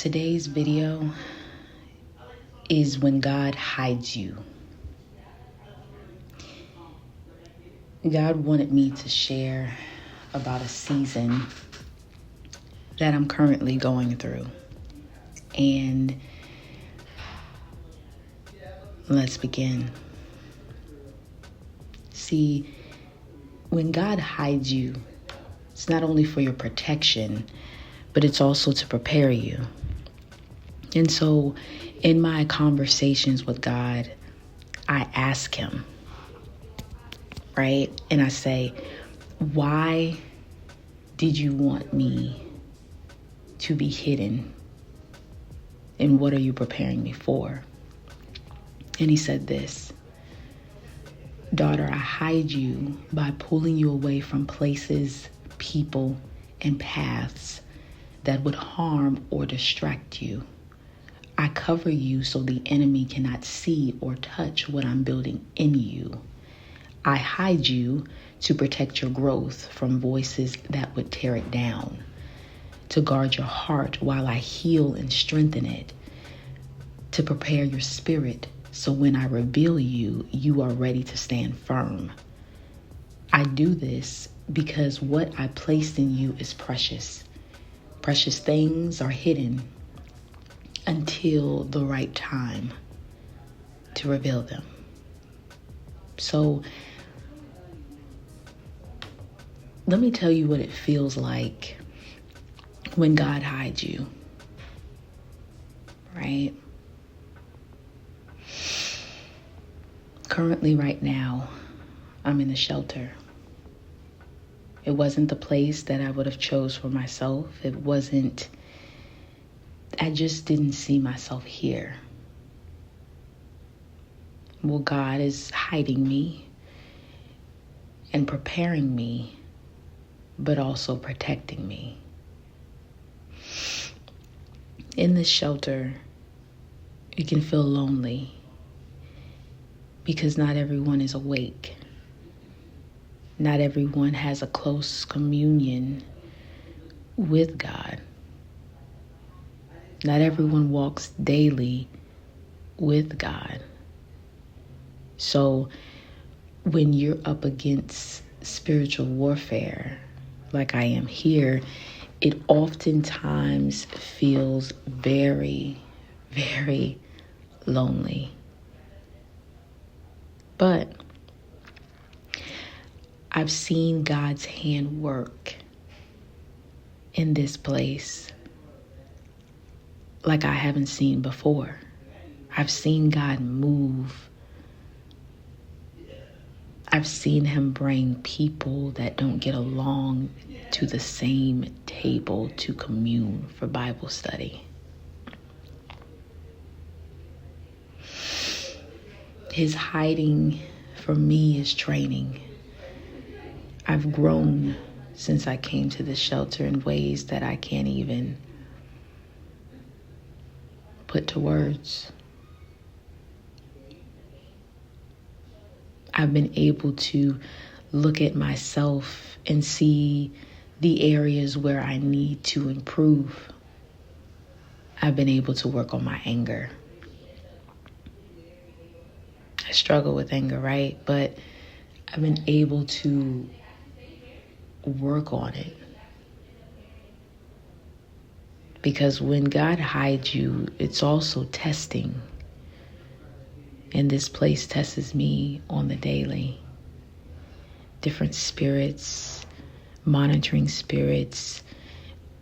Today's video is when God hides you. God wanted me to share about a season that I'm currently going through. And let's begin. See, when God hides you, it's not only for your protection, but it's also to prepare you. And so in my conversations with God, I ask him, right? And I say, why did you want me to be hidden? And what are you preparing me for? And he said this, daughter, I hide you by pulling you away from places, people, and paths that would harm or distract you. I cover you so the enemy cannot see or touch what I'm building in you. I hide you to protect your growth from voices that would tear it down, to guard your heart while I heal and strengthen it, to prepare your spirit so when I reveal you, you are ready to stand firm. I do this because what I placed in you is precious. Precious things are hidden until the right time to reveal them. So let me tell you what it feels like when God hides you, right? Currently, right now, I'm in a shelter. It wasn't the place that I would have chose for myself. I just didn't see myself here. Well, God is hiding me and preparing me, but also protecting me. In this shelter, you can feel lonely because not everyone is awake. Not everyone has a close communion with God. Not everyone walks daily with God. So when you're up against spiritual warfare, like I am here, it oftentimes feels very, very lonely. But I've seen God's hand work in this place like I haven't seen before. I've seen God move. I've seen him bring people that don't get along to the same table to commune for Bible study. His hiding for me is training. I've grown since I came to this shelter in ways that I can't even put to words. I've been able to look at myself and see the areas where I need to improve. I've been able to work on my anger. I struggle with anger, right? But I've been able to work on it. Because when God hides you, it's also testing. And this place tests me on the daily. Different spirits, monitoring spirits,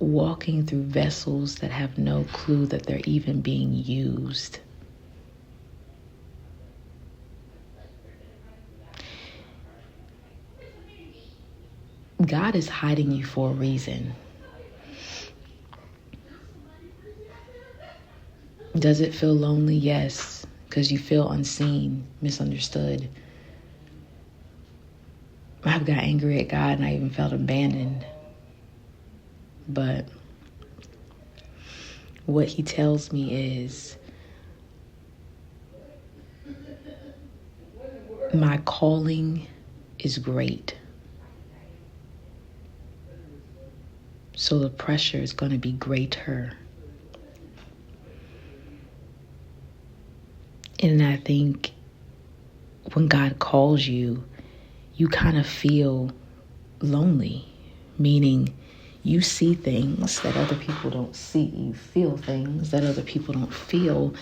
walking through vessels that have no clue that they're even being used. God is hiding you for a reason. Does it feel lonely? Yes, because you feel unseen, misunderstood. I've got angry at God and I even felt abandoned. But what he tells me is, my calling is great. So the pressure is going to be greater. And I think when God calls you, you kind of feel lonely, meaning you see things that other people don't see. You feel things that other people don't feel.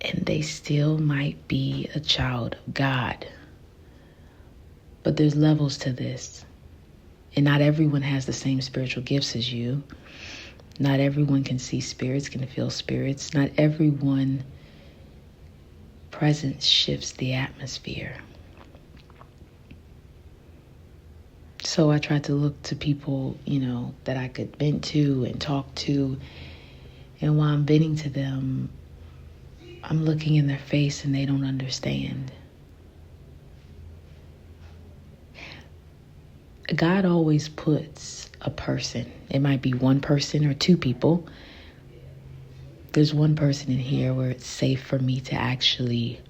And they still might be a child of God. But there's levels to this. And not everyone has the same spiritual gifts as you. Not everyone can see spirits, can feel spirits. Not everyone's presence shifts the atmosphere. So I tried to look to people, that I could vent to and talk to. And while I'm venting to them, I'm looking in their face and they don't understand. God always puts a person. It might be one person or two people. There's one person in here where it's safe for me to actually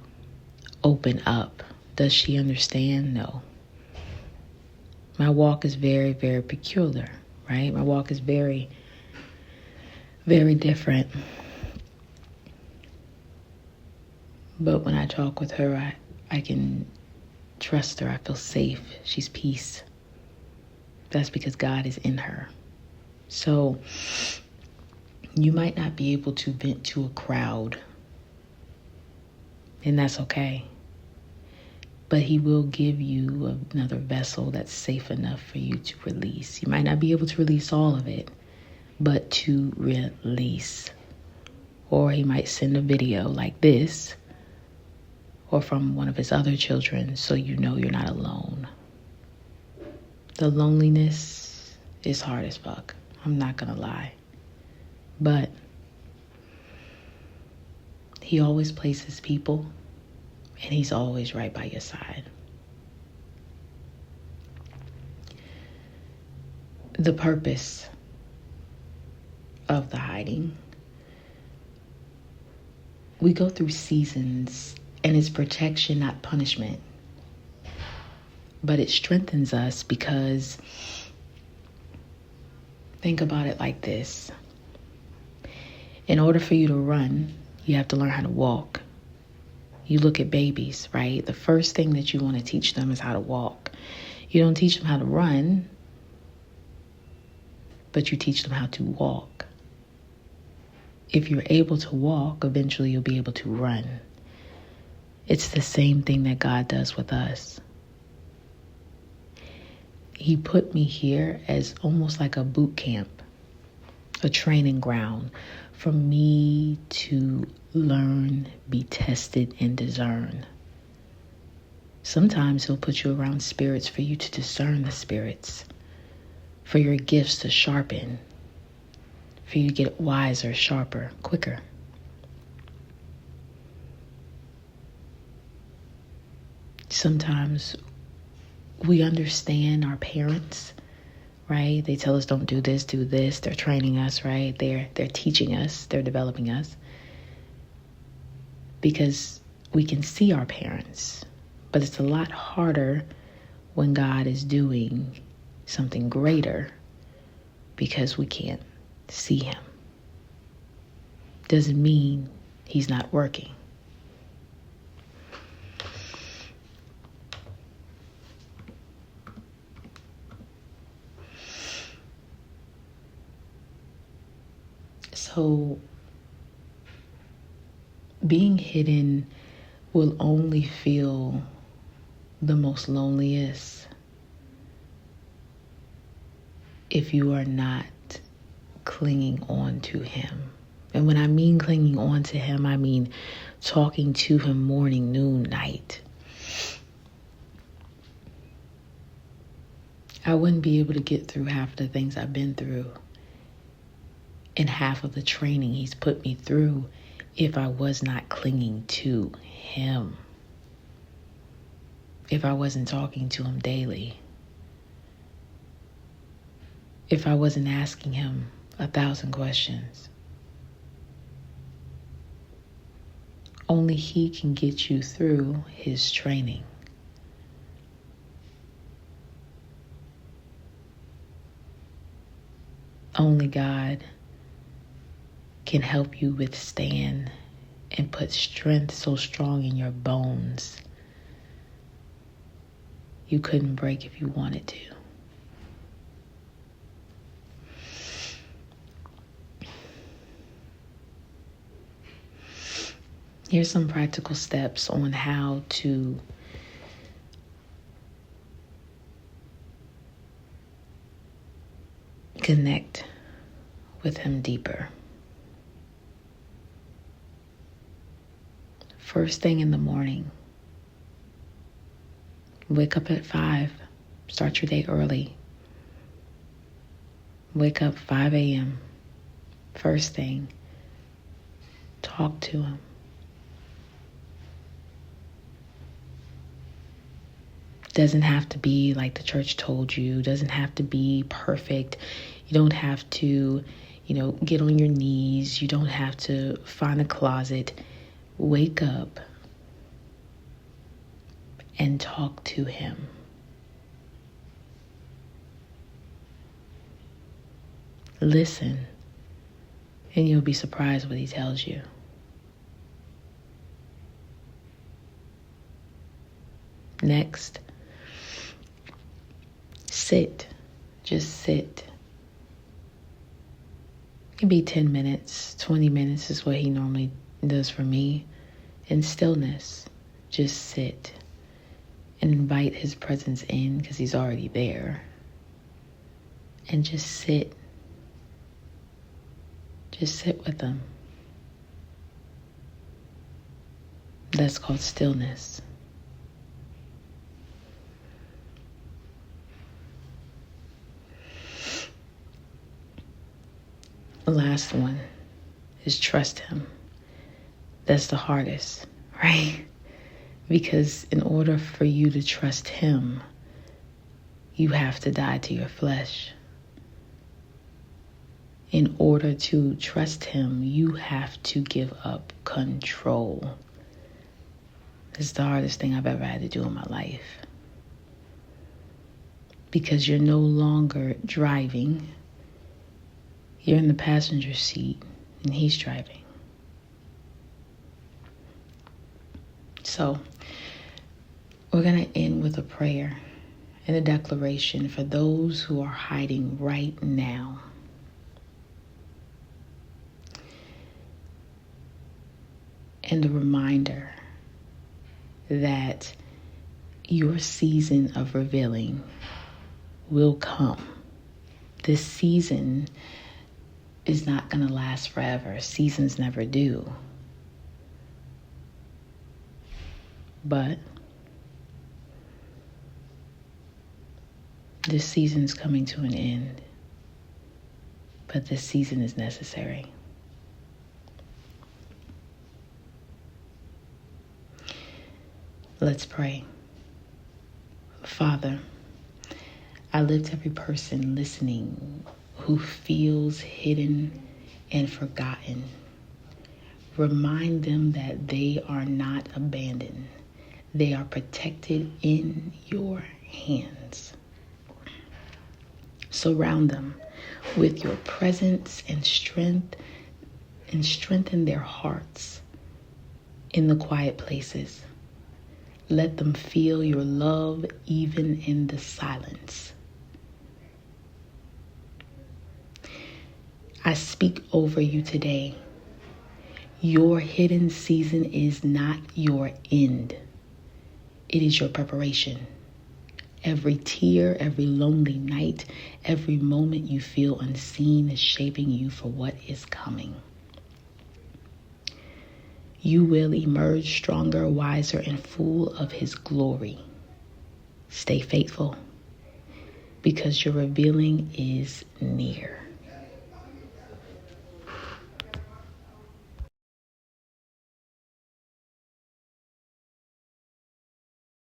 open up. Does she understand? No. My walk is very, very peculiar, right? My walk is very, very different. But when I talk with her, I can trust her. I feel safe. She's peace. That's because God is in her. So you might not be able to vent to a crowd, and that's okay. But he will give you another vessel that's safe enough for you to release. You might not be able to release all of it, but to release. Or he might send a video like this, or from one of his other children, so you know you're not alone. The loneliness is hard as fuck. I'm not gonna lie. But he always places people, and he's always right by your side. The purpose of the hiding. We go through seasons, and it's protection, not punishment. But it strengthens us because, think about it like this. In order for you to run, you have to learn how to walk. You look at babies, right? The first thing that you want to teach them is how to walk. You don't teach them how to run, but you teach them how to walk. If you're able to walk, eventually you'll be able to run. It's the same thing that God does with us. He put me here as almost like a boot camp, a training ground for me to learn, be tested, and discern. Sometimes he'll put you around spirits for you to discern the spirits, for your gifts to sharpen, for you to get wiser, sharper, quicker. Sometimes we understand our parents, right? They tell us don't do this, do this. They're training us, right? They're teaching us, they're developing us. Because we can see our parents, but it's a lot harder when God is doing something greater because we can't see him. Doesn't mean he's not working. So being hidden will only feel the most loneliest if you are not clinging on to him. And when I mean clinging on to him, I mean talking to him morning, noon, night. I wouldn't be able to get through half of the things I've been through and half of the training he's put me through if I was not clinging to him. If I wasn't talking to him daily. If I wasn't asking him 1,000 questions. Only he can get you through his training. Only God can help you withstand and put strength so strong in your bones you couldn't break if you wanted to. Here's some practical steps on how to connect with him deeper. First thing in the morning, wake up at 5. Start your day early. Wake up 5 a.m. First thing, talk to him. Doesn't have to be like the church told you. Doesn't have to be perfect. You don't have to, get on your knees. You don't have to find a closet. Wake up and talk to him. Listen, and you'll be surprised what he tells you. Next, sit. Just sit. It can be 10 minutes, 20 minutes is what he normally does for me. In stillness, just sit and invite his presence in because he's already there. And just sit. Just sit with him. That's called stillness. The last one is trust him. That's the hardest, right? Because in order for you to trust him, you have to die to your flesh. In order to trust him, you have to give up control. It's the hardest thing I've ever had to do in my life. Because you're no longer driving. You're in the passenger seat and he's driving. So, we're going to end with a prayer and a declaration for those who are hiding right now. And a reminder that your season of revealing will come. This season is not going to last forever. Seasons never do. But this season's coming to an end. But this season is necessary. Let's pray. Father, I lift every person listening who feels hidden and forgotten. Remind them that they are not abandoned. They are protected in your hands. Surround them with your presence and strength, and strengthen their hearts in the quiet places. Let them feel your love even in the silence. I speak over you today. Your hidden season is not your end. It is your preparation. Every tear, every lonely night, every moment you feel unseen is shaping you for what is coming. You will emerge stronger, wiser, and full of his glory. Stay faithful because your revealing is near.